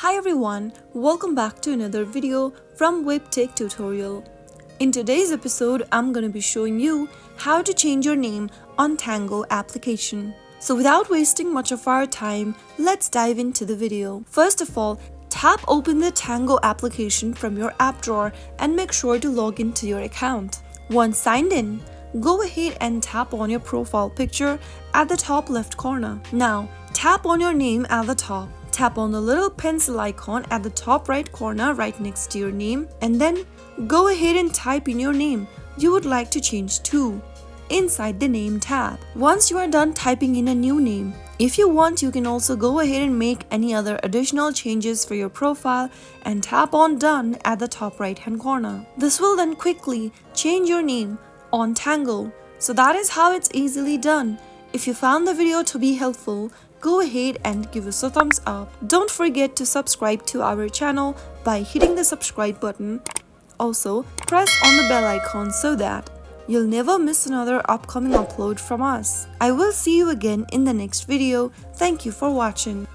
Hi everyone, welcome back to another video from Webtech Tutorial. In today's episode, I'm going to be showing you how to change your name on Tango application. So without wasting much of our time, let's dive into the video. First of all, tap open the Tango application from your app drawer and make sure to log into your account. Once signed in, go ahead and tap on your profile picture at the top left corner. Now, tap on your name at the top. Tap on the little pencil icon at the top right corner right next to your name, and then go ahead and type in your name you would like to change to inside the name tab. Once you are done typing in a new name, if you want, you can also go ahead and make any other additional changes for your profile and tap on done at the top right hand corner. This will then quickly change your name on Tango. So that is how it's easily done. If you found the video to be helpful, go ahead and give us a thumbs up. Don't forget to subscribe to our channel by hitting the subscribe button. Also, press on the bell icon so that you'll never miss another upcoming upload from us. I will see you again in the next video. Thank you for watching.